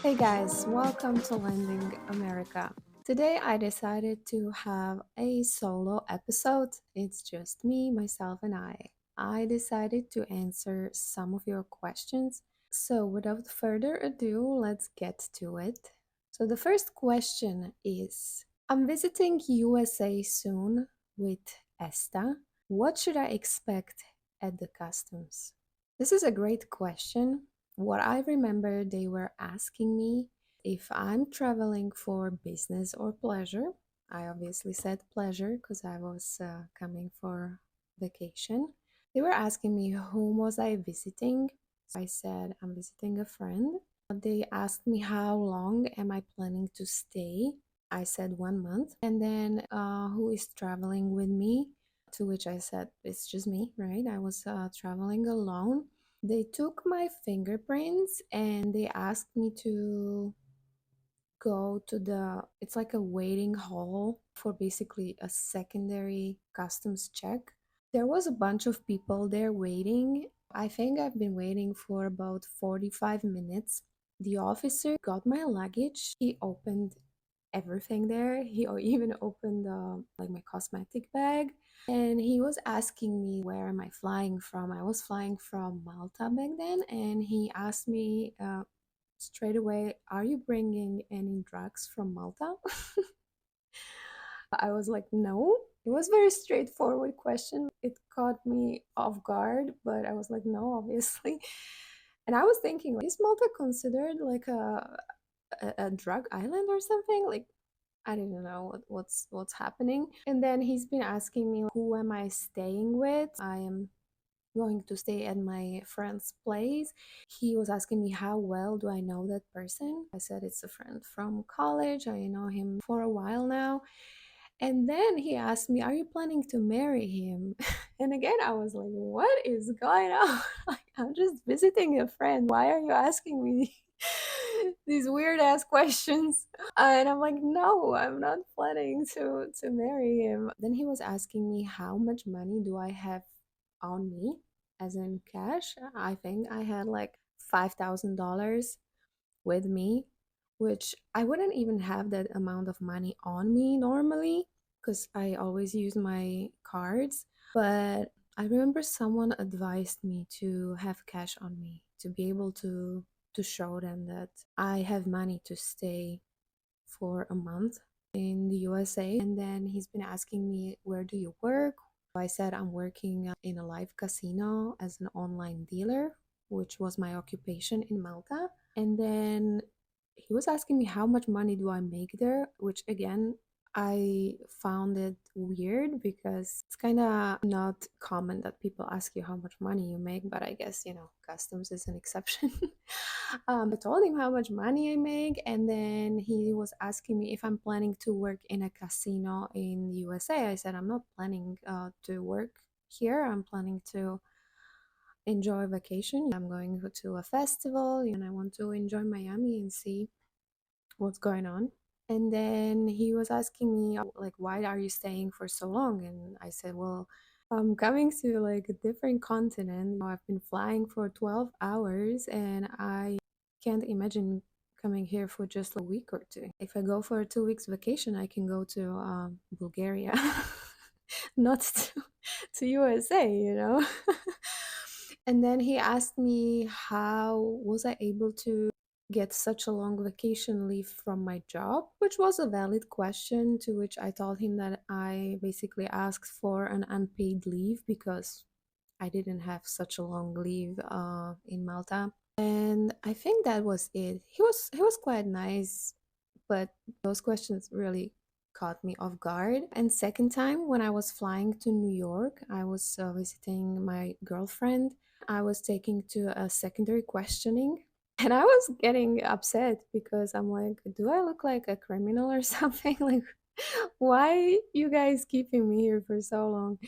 Hey guys, welcome to Landing America. Today I decided to have a solo episode. It's just me, myself, and I. I decided to answer some of your questions. So, without further ado, let's get to it. So, the first question is I'm visiting USA soon with Esta. What should I expect at the customs? This is a great question. What I remember, they were asking me if I'm traveling for business or pleasure. I obviously said pleasure because I was coming for vacation. They were asking me whom was I visiting. So I said I'm visiting a friend. They asked me how long am I planning to stay. I said 1 month. And then who is traveling with me? To which I said it's just me, right? I was traveling alone. They took my fingerprints and they asked me to go to it's like a waiting hall for basically a secondary customs check. There was a bunch of people there waiting. I think I've been waiting for about 45 minutes. The officer got my luggage. He opened everything there. He even opened like my cosmetic bag, and he was asking me where am I flying from. I was flying from Malta back then, and he asked me straight away, "Are you bringing any drugs from Malta?" I was like, "No." It was very straightforward question. It caught me off guard, but I was like, "No, obviously." And I was thinking, is Malta considered like a drug island or something? Like I didn't know what's happening. And then he's been asking me who am I staying with. I am going to stay at my friend's place. He was asking me how well do I know that person. I said it's a friend from college. I know him for a while now. And then he asked me, "Are you planning to marry him?" And again, I was like, "What is going on? Like, I'm just visiting a friend. Why are you asking me these weird ass questions?" And I'm like, "No, I'm not planning to marry him." Then he was asking me how much money do I have on me, as in cash. I think I had like $5,000 with me, which I wouldn't even have that amount of money on me normally because I always use my cards. But I remember someone advised me to have cash on me to be able to show them that I have money to stay for a month in the USA. And then he's been asking me, "Where do you work?" I said I'm working in a live casino as an online dealer, which was my occupation in Malta. And then he was asking me how much money do I make there, which again, I found it weird because it's kind of not common that people ask you how much money you make, but I guess, customs is an exception. I told him how much money I make, and then he was asking me if I'm planning to work in a casino in the USA. I said, I'm not planning to work here. I'm planning to enjoy vacation. I'm going to a festival and I want to enjoy Miami and see what's going on. And then he was asking me, like, why are you staying for so long? And I said, well, I'm coming to like a different continent. I've been flying for 12 hours and I can't imagine coming here for just a week or two. If I go for a 2 weeks vacation, I can go to Bulgaria, not to USA. And then he asked me how was I able to get such a long vacation leave from my job, which was a valid question, to which I told him that I basically asked for an unpaid leave because I didn't have such a long leave in Malta. And I think that was it. He was quite nice, but those questions really caught me off guard. And second time when I was flying to New York, I was visiting my girlfriend. I was taking to a secondary questioning. And I was getting upset because I'm like, do I look like a criminal or something? Like, why you guys keeping me here for so long?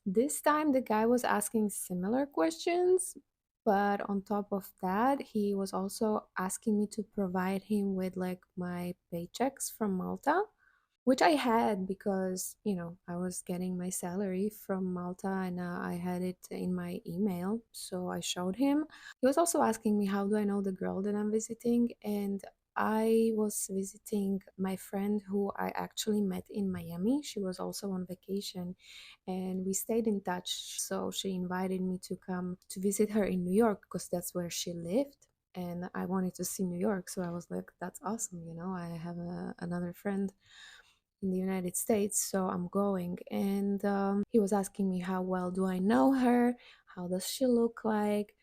This time the guy was asking similar questions, but on top of that, he was also asking me to provide him with like my paychecks from Malta. which I had because, I was getting my salary from Malta and I had it in my email. So I showed him. He was also asking me, how do I know the girl that I'm visiting? And I was visiting my friend who I actually met in Miami. She was also on vacation and we stayed in touch. So she invited me to come to visit her in New York because that's where she lived. And I wanted to see New York. So I was like, that's awesome. I have another friend in the United States, so I'm going. And he was asking me, how well do I know her? How does she look like?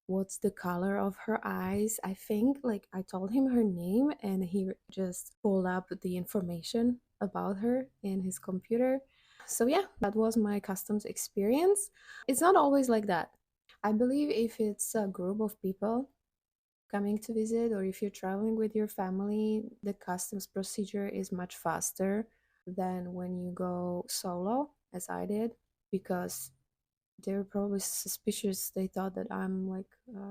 What's the color of her eyes? I think like I told him her name and he just pulled up the information about her in his computer. So yeah, that was my customs experience. It's not always like that. I believe if it's a group of people coming to visit or if you're traveling with your family, the customs procedure is much faster than when you go solo, as I did, because they were probably suspicious. They thought that I'm like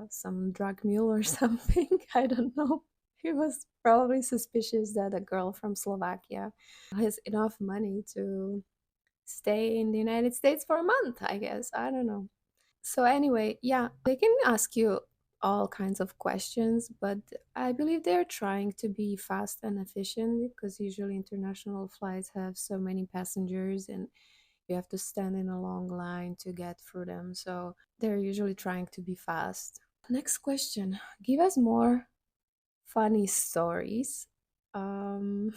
some drug mule or something. I don't know. He was probably suspicious that a girl from Slovakia has enough money to stay in the United States for a month, I guess. I don't know. So anyway, yeah, they can ask you all kinds of questions, but I believe they're trying to be fast and efficient because usually international flights have so many passengers and you have to stand in a long line to get through them. So they're usually trying to be fast. Next question. Give us more funny stories. Um,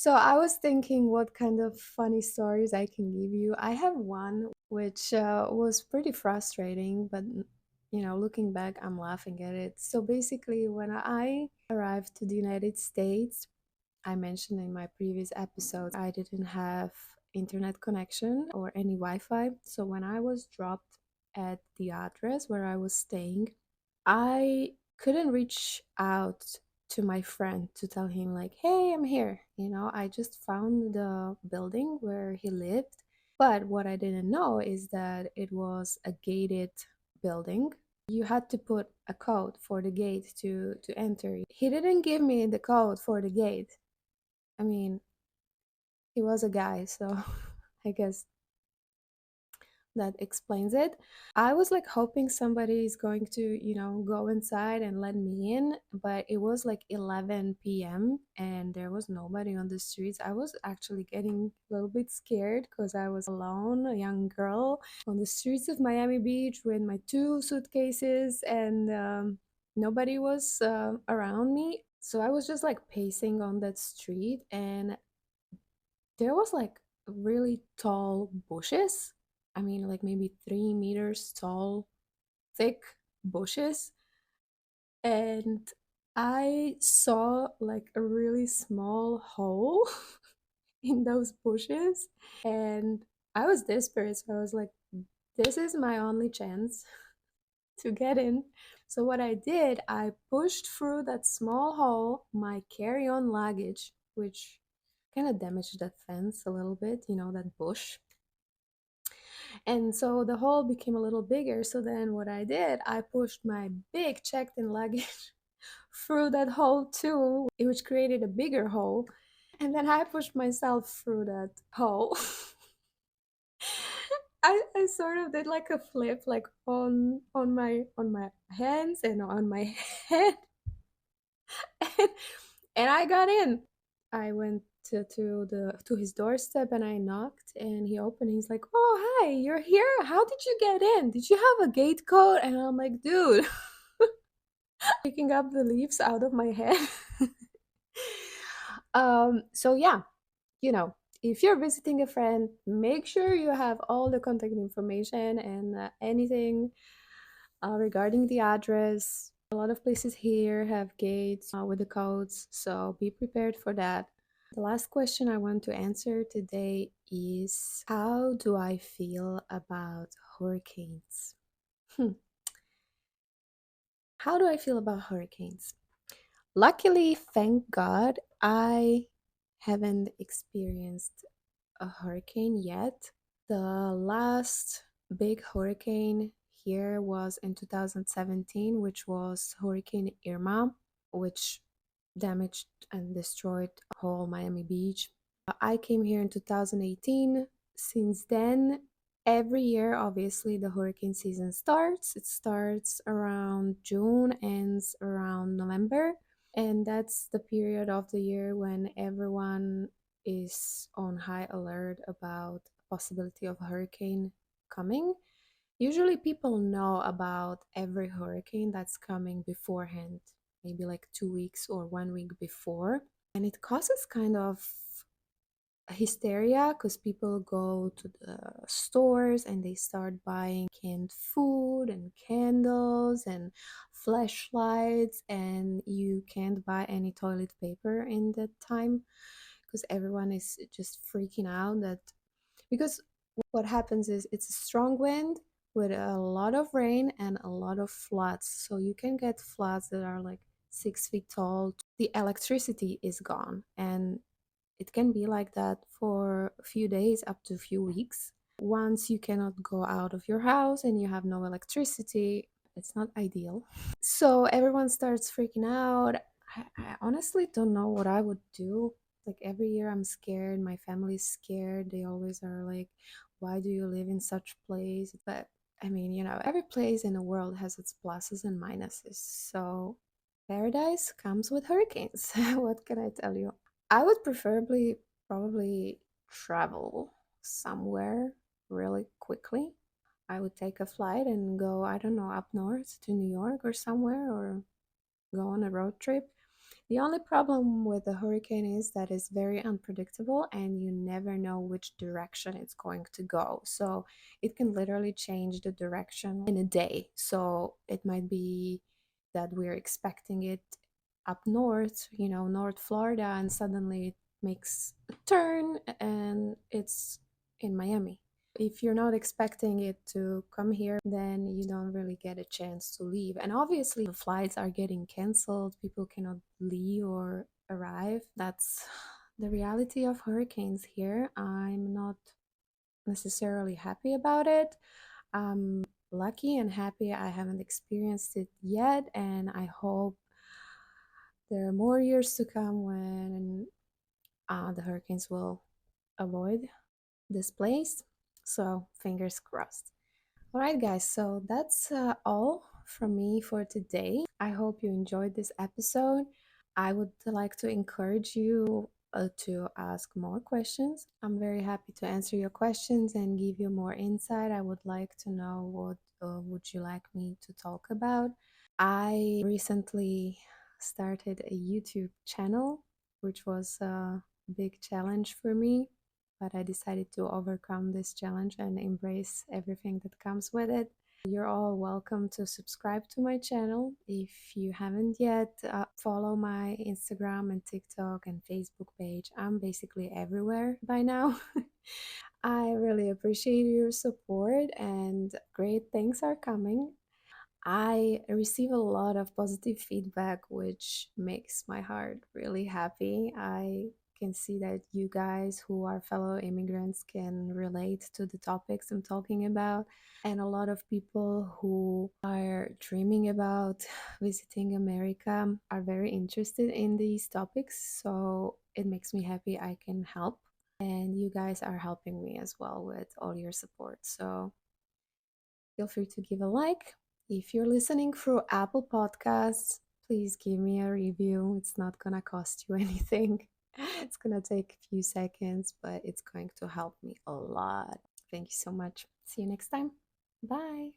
So I was thinking what kind of funny stories I can give you. I have one which was pretty frustrating, but looking back, I'm laughing at it. So basically, when I arrived to the United States, I mentioned in my previous episode I didn't have internet connection or any Wi-Fi. So when I was dropped at the address where I was staying, I couldn't reach out to my friend to tell him like, "Hey, I'm here." I just found the building where he lived, but what I didn't know is that it was a gated building. You had to put a code for the gate to enter. He didn't give me the code for the gate. I mean, he was a guy, so I guess that explains it. I was like hoping somebody is going to, go inside and let me in, but it was like 11 p.m. and there was nobody on the streets. I was actually getting a little bit scared because I was alone, a young girl, on the streets of Miami Beach with my two suitcases and nobody was around me. So I was just like pacing on that street and there was like really tall bushes. I mean, like maybe 3 meters tall, thick bushes. And I saw like a really small hole in those bushes. And I was desperate. So I was like, this is my only chance to get in. So what I did, I pushed through that small hole my carry-on luggage, which kind of damaged that fence a little bit, that bush. And so the hole became a little bigger. So then what I did, I pushed my big checked in luggage through that hole too, which created a bigger hole. And then I pushed myself through that hole. I sort of did like a flip like on my hands and on my head and, and I got in. I went to his doorstep and I knocked and he opened. He's like, "Oh, hi, you're here. How did you get in? Did you have a gate code?" And I'm like, "Dude," picking up the leaves out of my head. So yeah, you know, if you're visiting a friend, make sure you have all the contact information and anything regarding the address. A lot of places here have gates with the codes, so be prepared for that. The last question I want to answer today is, how do I feel about hurricanes? Hmm. How do I feel about hurricanes? Luckily, thank God, I haven't experienced a hurricane yet. The last big hurricane here was in 2017, which was Hurricane Irma, which damaged and destroyed whole Miami Beach. I came here in 2018. Since then, every year, obviously, the hurricane season starts. It starts around June, ends around November. And that's the period of the year when everyone is on high alert about possibility of a hurricane coming. Usually people know about every hurricane that's coming beforehand, maybe like 2 weeks or 1 week before. And it causes kind of hysteria because people go to the stores and they start buying canned food and candles and flashlights, and you can't buy any toilet paper in that time because everyone is just freaking out that because what happens is it's a strong wind with a lot of rain and a lot of floods, so you can get floods that are like 6 feet tall. The electricity is gone, and it can be like that for a few days up to a few weeks. Once you cannot go out of your house and you have no electricity, it's not ideal. So everyone starts freaking out. I honestly don't know what I would do. Like every year I'm scared, my family's scared. They always are like, why do you live in such place? But I mean, every place in the world has its pluses and minuses. So paradise comes with hurricanes. What can I tell you? I would preferably probably travel somewhere really quickly. I would take a flight and go, I don't know, up north to New York or somewhere, or go on a road trip. The only problem with the hurricane is that it's very unpredictable and you never know which direction it's going to go. So it can literally change the direction in a day. So it might be that we're expecting it up north, North Florida, and suddenly it makes a turn and it's in Miami. If you're not expecting it to come here, then you don't really get a chance to leave. And obviously, the flights are getting canceled, people cannot leave or arrive. That's the reality of hurricanes here. I'm not necessarily happy about it. I'm lucky and happy I haven't experienced it yet, and I hope there are more years to come when the hurricanes will avoid this place. So, fingers crossed. All right, guys, so that's all from me for today. I hope you enjoyed this episode. I would like to encourage you to ask more questions. I'm very happy to answer your questions and give you more insight. I would like to know what would you like me to talk about. I recently started a YouTube channel, which was a big challenge for me, but I decided to overcome this challenge and embrace everything that comes with it. You're all welcome to subscribe to my channel. If you haven't yet, follow my Instagram and TikTok and Facebook page. I'm basically everywhere by now. I really appreciate your support and great things are coming. I receive a lot of positive feedback, which makes my heart really happy. I can see that you guys who are fellow immigrants can relate to the topics I'm talking about. And a lot of people who are dreaming about visiting America are very interested in these topics. So it makes me happy I can help. And you guys are helping me as well with all your support. So feel free to give a like. If you're listening through Apple Podcasts, please give me a review. It's not gonna cost you anything. It's gonna take a few seconds, but it's going to help me a lot. Thank you so much. See you next time. Bye.